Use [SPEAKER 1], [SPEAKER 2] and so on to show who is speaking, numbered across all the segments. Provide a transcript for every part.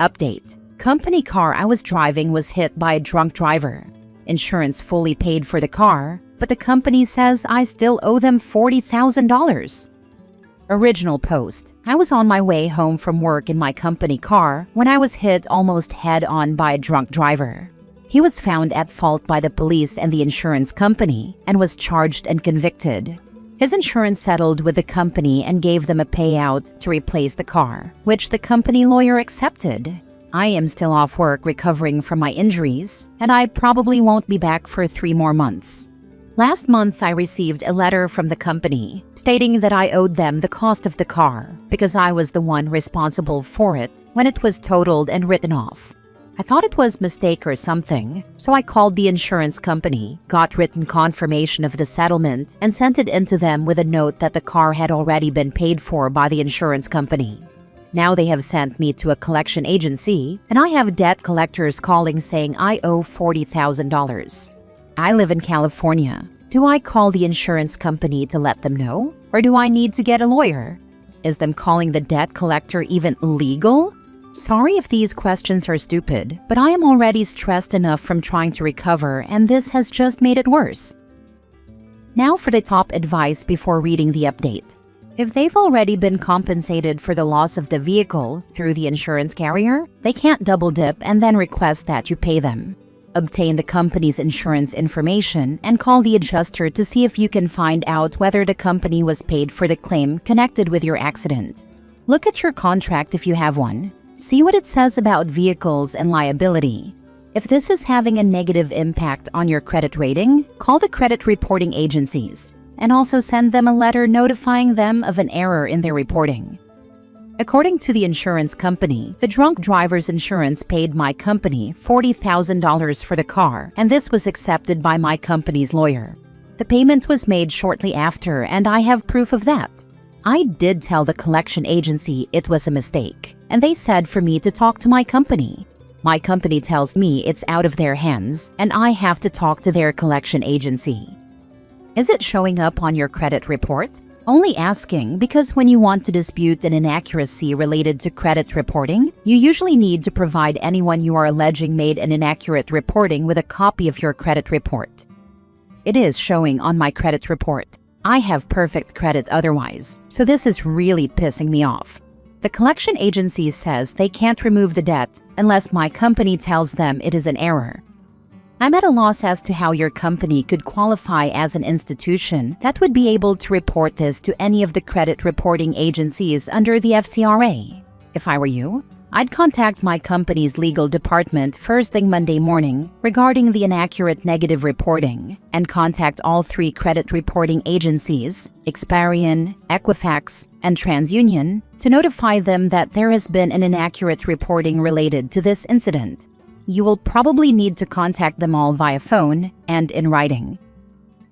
[SPEAKER 1] Update. Company car I was driving was hit by a drunk driver. Insurance fully paid for the car, but the company says I still owe them $40,000. Original post. I was on my way home from work in my company car when I was hit almost head-on by a drunk driver. He was found at fault by the police and the insurance company and was charged and convicted. His insurance settled with the company and gave them a payout to replace the car, which the company lawyer accepted. I am still off work recovering from my injuries, and I probably won't be back for 3 more months. Last month, I received a letter from the company stating that I owed them the cost of the car because I was the one responsible for it when it was totaled and written off. I thought it was a mistake or something, so I called the insurance company, got written confirmation of the settlement, and sent it in to them with a note that the car had already been paid for by the insurance company. Now they have sent me to a collection agency, and I have debt collectors calling saying I owe $40,000. I live in California. Do I call the insurance company to let them know? Or do I need to get a lawyer? Is them calling the debt collector even legal? Sorry if these questions are stupid, but I am already stressed enough from trying to recover, and this has just made it worse. Now for the top advice before reading the update. If they've already been compensated for the loss of the vehicle through the insurance carrier, they can't double dip and then request that you pay them. Obtain the company's insurance information and call the adjuster to see if you can find out whether the company was paid for the claim connected with your accident. Look at your contract if you have one. See what it says about vehicles and liability. If this is having a negative impact on your credit rating, call the credit reporting agencies and also send them a letter notifying them of an error in their reporting. According to the insurance company, the drunk driver's insurance paid my company $40,000 for the car, and this was accepted by my company's lawyer. The payment was made shortly after, and I have proof of that. I did tell the collection agency it was a mistake, and they said for me to talk to my company. My company tells me it's out of their hands, and I have to talk to their collection agency. Is it showing up on your credit report? Only asking because when you want to dispute an inaccuracy related to credit reporting, you usually need to provide anyone you are alleging made an inaccurate reporting with a copy of your credit report. It is showing on my credit report. I have perfect credit otherwise, so this is really pissing me off. The collection agency says they can't remove the debt unless my company tells them it is an error. I'm at a loss as to how your company could qualify as an institution that would be able to report this to any of the credit reporting agencies under the FCRA. If I were you, I'd contact my company's legal department first thing Monday morning regarding the inaccurate negative reporting and contact all 3 credit reporting agencies, Experian, Equifax, and TransUnion, to notify them that there has been an inaccurate reporting related to this incident. You will probably need to contact them all via phone and in writing.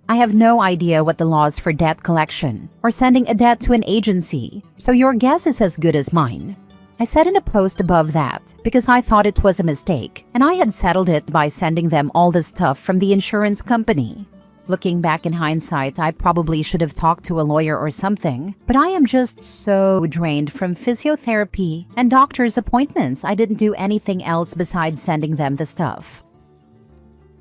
[SPEAKER 1] I have no idea what the laws for debt collection or sending a debt to an agency, so your guess is as good as mine. I said in a post above that because I thought it was a mistake and I had settled it by sending them all the stuff from the insurance company. Looking back in hindsight, I probably should have talked to a lawyer or something, but I am just so drained from physiotherapy and doctor's appointments I didn't do anything else besides sending them the stuff.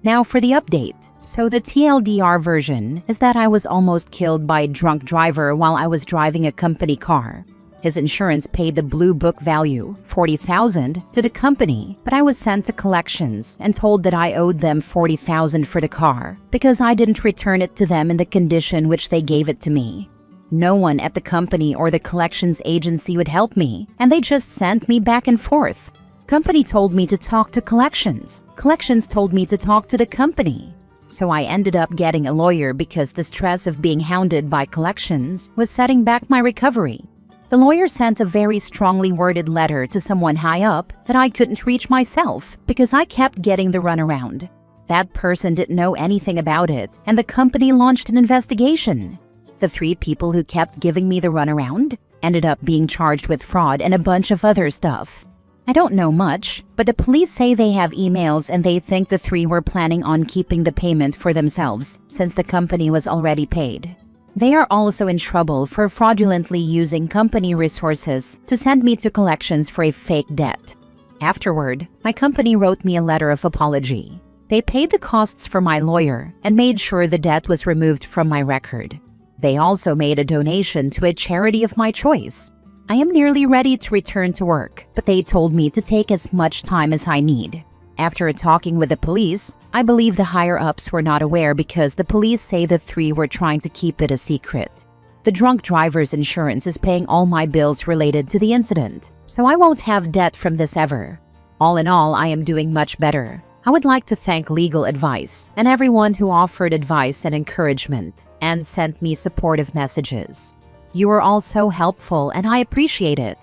[SPEAKER 1] Now for the update. So the TLDR version is that I was almost killed by a drunk driver while I was driving a company car. His insurance paid the blue book value, $40,000, to the company, but I was sent to collections and told that I owed them $40,000 for the car because I didn't return it to them in the condition which they gave it to me. No one at the company or the collections agency would help me, and they just sent me back and forth. Company told me to talk to collections. Collections told me to talk to the company. So I ended up getting a lawyer because the stress of being hounded by collections was setting back my recovery. The lawyer sent a very strongly worded letter to someone high up that I couldn't reach myself because I kept getting the runaround. That person didn't know anything about it, and the company launched an investigation. The 3 people who kept giving me the runaround ended up being charged with fraud and a bunch of other stuff. I don't know much, but the police say they have emails and they think the 3 were planning on keeping the payment for themselves since the company was already paid. They are also in trouble for fraudulently using company resources to send me to collections for a fake debt. Afterward, my company wrote me a letter of apology. They paid the costs for my lawyer and made sure the debt was removed from my record. They also made a donation to a charity of my choice. I am nearly ready to return to work, but they told me to take as much time as I need. After talking with the police, I believe the higher-ups were not aware because the police say the three were trying to keep it a secret. The drunk driver's insurance is paying all my bills related to the incident, so I won't have debt from this ever. All in all, I am doing much better. I would like to thank legal advice and everyone who offered advice and encouragement and sent me supportive messages. You were all so helpful and I appreciate it.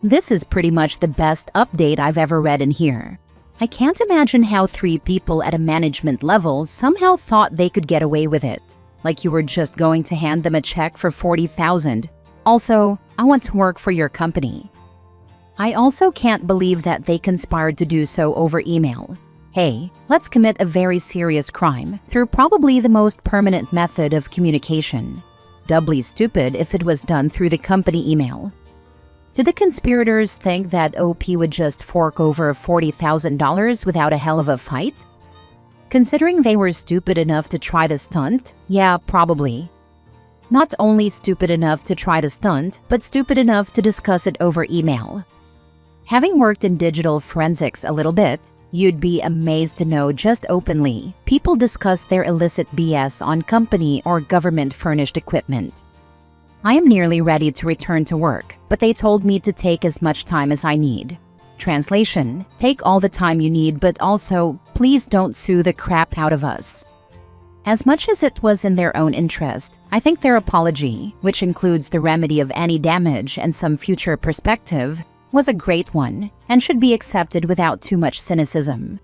[SPEAKER 1] This is pretty much the best update I've ever read in here. I can't imagine how 3 people at a management level somehow thought they could get away with it. Like you were just going to hand them a check for $40,000. Also, I want to work for your company. I also can't believe that they conspired to do so over email. Hey, let's commit a very serious crime through probably the most permanent method of communication. Doubly stupid if it was done through the company email. Did the conspirators think that OP would just fork over $40,000 without a hell of a fight? Considering they were stupid enough to try the stunt, yeah, probably. Not only stupid enough to try the stunt, but stupid enough to discuss it over email. Having worked in digital forensics a little bit, you'd be amazed to know just openly, people discuss their illicit BS on company or government-furnished equipment. I am nearly ready to return to work, but they told me to take as much time as I need. Translation: take all the time you need, but also, please don't sue the crap out of us. As much as it was in their own interest, I think their apology, which includes the remedy of any damage and some future perspective, was a great one and should be accepted without too much cynicism.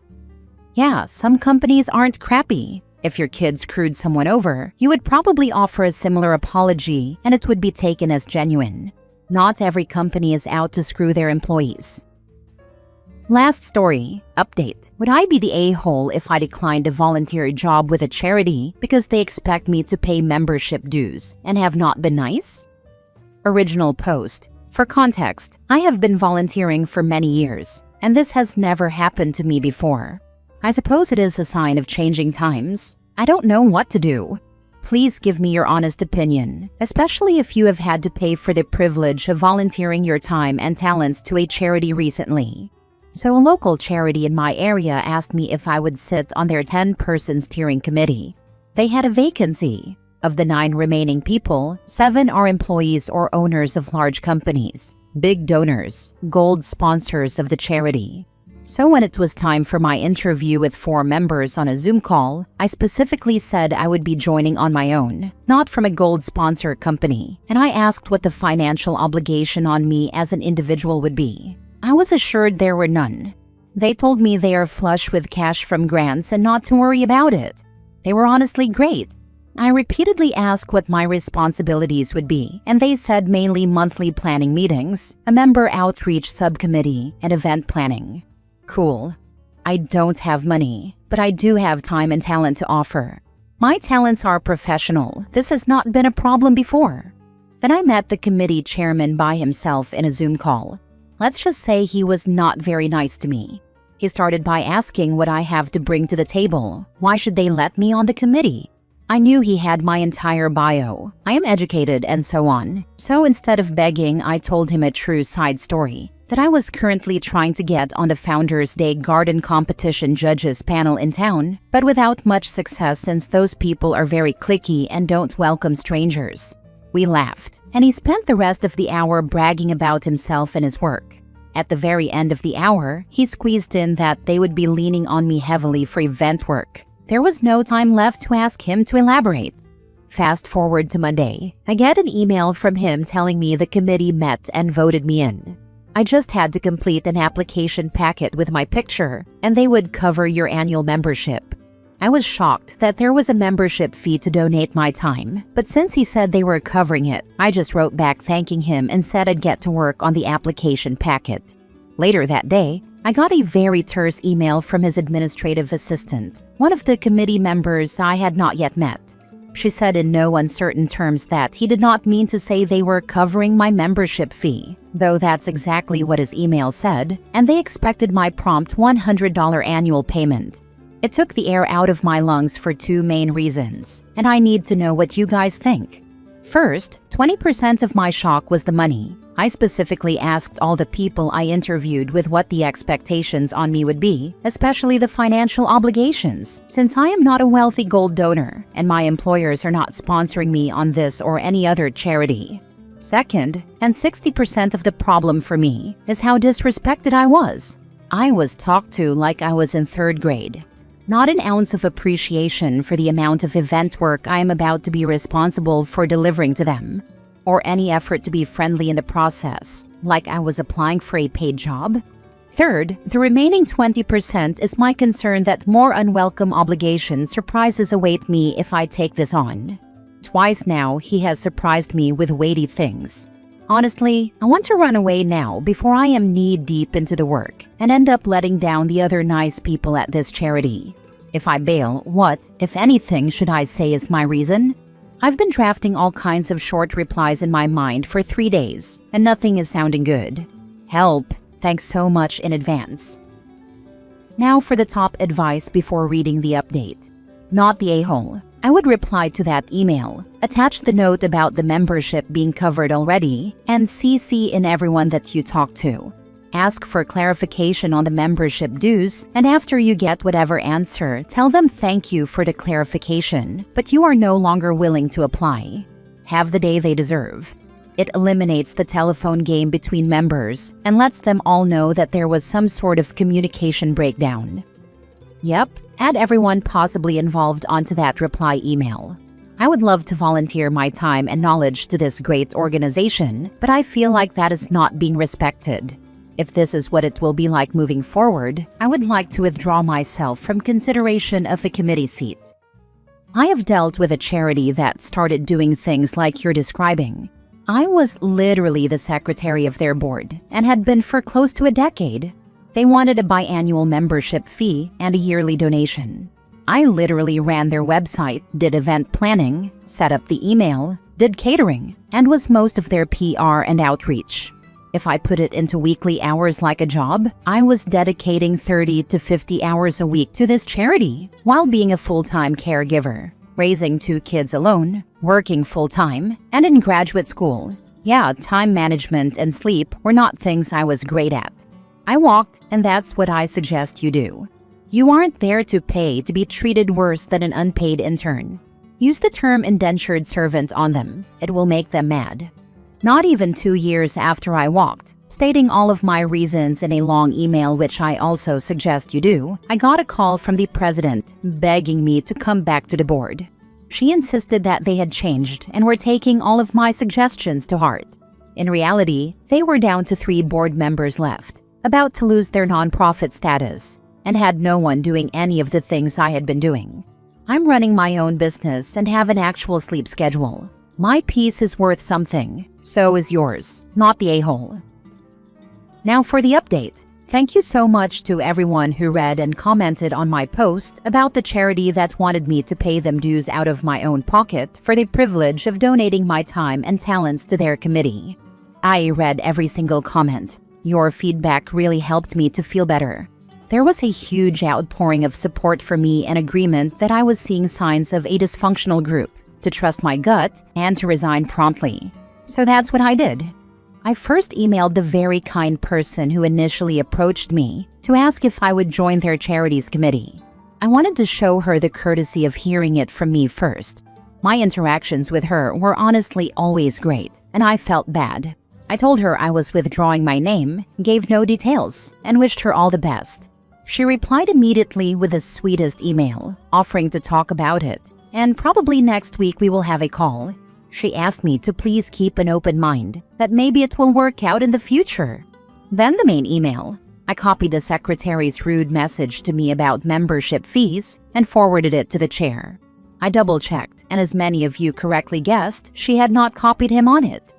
[SPEAKER 1] Yeah, some companies aren't crappy. If your kid screwed someone over, you would probably offer a similar apology and it would be taken as genuine. Not every company is out to screw their employees. Last story. Update. Would I be the a-hole if I declined a volunteer job with a charity because they expect me to pay membership dues and have not been nice? Original post. For context, I have been volunteering for many years, and this has never happened to me before. I suppose it is a sign of changing times. I don't know what to do. Please give me your honest opinion, especially if you have had to pay for the privilege of volunteering your time and talents to a charity recently. So a local charity in my area asked me if I would sit on their 10-person steering committee. They had a vacancy. Of the 9 remaining people, 7 are employees or owners of large companies, big donors, gold sponsors of the charity. So when it was time for my interview with 4 members on a Zoom call, I specifically said I would be joining on my own, not from a gold sponsor company, and I asked what the financial obligation on me as an individual would be. I was assured there were none. They told me they are flush with cash from grants and not to worry about it. They were honestly great. I repeatedly asked what my responsibilities would be, and they said mainly monthly planning meetings, a member outreach subcommittee, and event planning. Cool. I don't have money, but I do have time and talent to offer. My talents are professional. This has not been a problem before. Then I met the committee chairman by himself in a Zoom call. Let's just say he was not very nice to me. He started by asking what I have to bring to the table. Why should they let me on the committee? I knew he had my entire bio. I am educated and so on. So instead of begging, I told him a true side story. That I was currently trying to get on the Founders Day Garden Competition judges panel in town, but without much success since those people are very cliquey and don't welcome strangers. We laughed, and he spent the rest of the hour bragging about himself and his work. At the very end of the hour, he squeezed in that they would be leaning on me heavily for event work. There was no time left to ask him to elaborate. Fast forward to Monday, I get an email from him telling me the committee met and voted me in. I just had to complete an application packet with my picture, and they would cover your annual membership. I was shocked that there was a membership fee to donate my time, but since he said they were covering it, I just wrote back thanking him and said I'd get to work on the application packet. Later that day, I got a very terse email from his administrative assistant, one of the committee members I had not yet met. She said in no uncertain terms that he did not mean to say they were covering my membership fee, though that's exactly what his email said, and they expected my prompt $100 annual payment. It took the air out of my lungs for two main reasons, and I need to know what you guys think. First, 20% of my shock was the money. I specifically asked all the people I interviewed with what the expectations on me would be, especially the financial obligations, since I am not a wealthy gold donor and my employers are not sponsoring me on this or any other charity. Second, and 60% of the problem for me, is how disrespected I was. I was talked to like I was in third grade. Not an ounce of appreciation for the amount of event work I am about to be responsible for delivering to them, or any effort to be friendly in the process, like I was applying for a paid job. Third, the remaining 20% is my concern that more unwelcome obligations surprises await me if I take this on. Twice now, he has surprised me with weighty things. Honestly, I want to run away now before I am knee-deep into the work and end up letting down the other nice people at this charity. If I bail, what, if anything, should I say is my reason? I've been drafting all kinds of short replies in my mind for 3 days, and nothing is sounding good. Help! Thanks so much in advance. Now for the top advice before reading the update. Not the a-hole. I would reply to that email, attach the note about the membership being covered already, and CC in everyone that you talk to. Ask for clarification on the membership dues, and after you get whatever answer, tell them thank you for the clarification, but you are no longer willing to apply. Have the day they deserve. It eliminates the telephone game between members and lets them all know that there was some sort of communication breakdown. Yep, add everyone possibly involved onto that reply email. I would love to volunteer my time and knowledge to this great organization, but I feel like that is not being respected. If this is what it will be like moving forward, I would like to withdraw myself from consideration of a committee seat. I have dealt with a charity that started doing things like you're describing. I was literally the secretary of their board and had been for close to a decade. They wanted a biannual membership fee and a yearly donation. I literally ran their website, did event planning, set up the email, did catering, and was most of their PR and outreach. If I put it into weekly hours like a job, I was dedicating 30 to 50 hours a week to this charity while being a full-time caregiver, raising 2 kids alone, working full-time, and in graduate school. Yeah, time management and sleep were not things I was great at. I walked, and that's what I suggest you do. You aren't there to pay to be treated worse than an unpaid intern. Use the term indentured servant on them. It will make them mad. Not even 2 years after I walked, stating all of my reasons in a long email, which I also suggest you do, I got a call from the president begging me to come back to the board. She insisted that they had changed and were taking all of my suggestions to heart. In reality, they were down to 3 board members left, about to lose their nonprofit status, and had no one doing any of the things I had been doing. I'm running my own business and have an actual sleep schedule. My peace is worth something. So is yours, not the a-hole. Now for the update. Thank you so much to everyone who read and commented on my post about the charity that wanted me to pay them dues out of my own pocket for the privilege of donating my time and talents to their committee. I read every single comment. Your feedback really helped me to feel better. There was a huge outpouring of support for me and agreement that I was seeing signs of a dysfunctional group, to trust my gut, and to resign promptly. So that's what I did. I first emailed the very kind person who initially approached me to ask if I would join their charities committee. I wanted to show her the courtesy of hearing it from me first. My interactions with her were honestly always great, and I felt bad. I told her I was withdrawing my name, gave no details, and wished her all the best. She replied immediately with the sweetest email, offering to talk about it, and probably next week we will have a call. She asked me to please keep an open mind, that maybe it will work out in the future. Then the main email. I copied the secretary's rude message to me about membership fees and forwarded it to the chair. I double-checked, and as many of you correctly guessed, she had not copied him on it.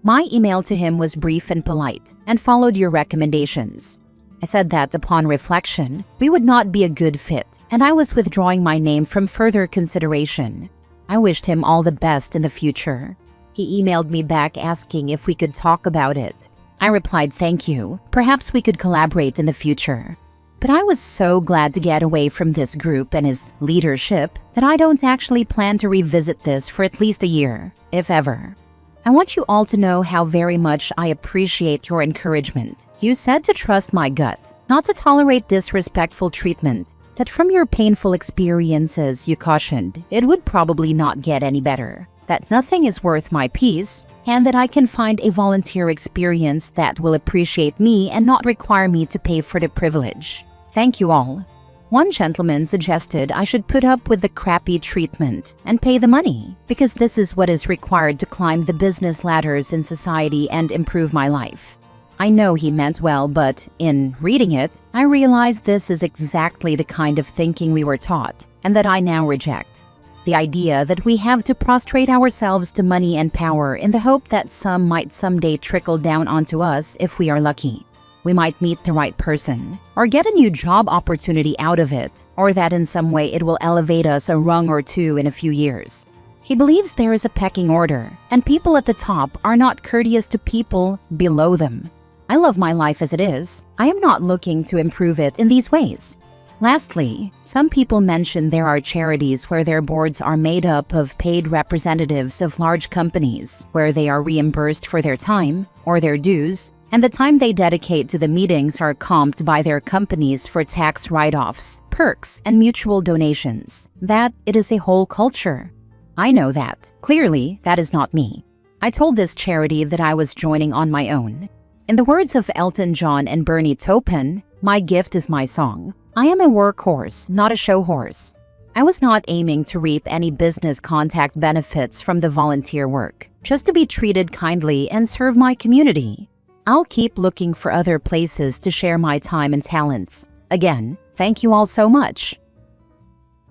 [SPEAKER 1] My email to him was brief and polite, and followed your recommendations. I said that upon reflection, we would not be a good fit, and I was withdrawing my name from further consideration. I wished him all the best in the future. He emailed me back asking if we could talk about it. I replied, thank you. Perhaps we could collaborate in the future. But I was so glad to get away from this group and his leadership that I don't actually plan to revisit this for at least a year, if ever. I want you all to know how very much I appreciate your encouragement. You said to trust my gut, not to tolerate disrespectful treatment, that from your painful experiences you cautioned it would probably not get any better, that nothing is worth my peace, and that I can find a volunteer experience that will appreciate me and not require me to pay for the privilege. Thank you all. One gentleman suggested I should put up with the crappy treatment and pay the money, because this is what is required to climb the business ladders in society and improve my life. I know he meant well, but in reading it, I realized this is exactly the kind of thinking we were taught, and that I now reject. The idea that we have to prostrate ourselves to money and power in the hope that some might someday trickle down onto us if we are lucky. We might meet the right person, or get a new job opportunity out of it, or that in some way it will elevate us a rung or two in a few years. He believes there is a pecking order, and people at the top are not courteous to people below them. I love my life as it is. I am not looking to improve it in these ways. Lastly, some people mention there are charities where their boards are made up of paid representatives of large companies, where they are reimbursed for their time or their dues, and the time they dedicate to the meetings are comped by their companies for tax write-offs, perks, and mutual donations. That it is a whole culture. I know that. Clearly, that is not me. I told this charity that I was joining on my own. In the words of Elton John and Bernie Taupin, my gift is my song. I am a workhorse, not a show horse. I was not aiming to reap any business contact benefits from the volunteer work, just to be treated kindly and serve my community. I'll keep looking for other places to share my time and talents. Again, thank you all so much.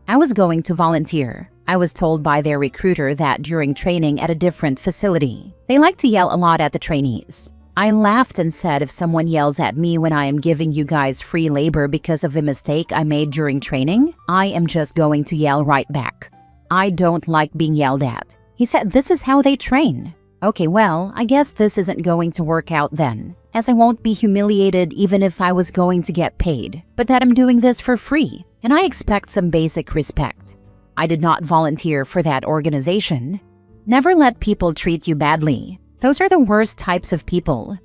[SPEAKER 1] I was going to volunteer. I was told by their recruiter that during training at a different facility, they like to yell a lot at the trainees. I laughed and said if someone yells at me when I am giving you guys free labor because of a mistake I made during training, I am just going to yell right back. I don't like being yelled at. He said this is how they train. Okay, well, I guess this isn't going to work out then, as I won't be humiliated even if I was going to get paid, but that I'm doing this for free, and I expect some basic respect. I did not volunteer for that organization. Never let people treat you badly. Those are the worst types of people.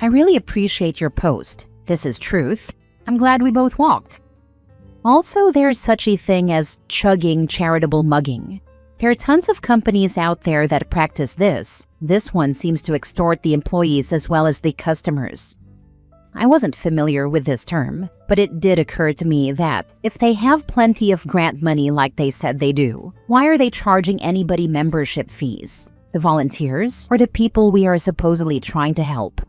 [SPEAKER 1] I really appreciate your post. This is truth. I'm glad we both walked. Also, there's such a thing as chugging charitable mugging. There are tons of companies out there that practice this. This one seems to extort the employees as well as the customers. I wasn't familiar with this term, but it did occur to me that if they have plenty of grant money like they said they do, why are they charging anybody membership fees? The volunteers or the people we are supposedly trying to help?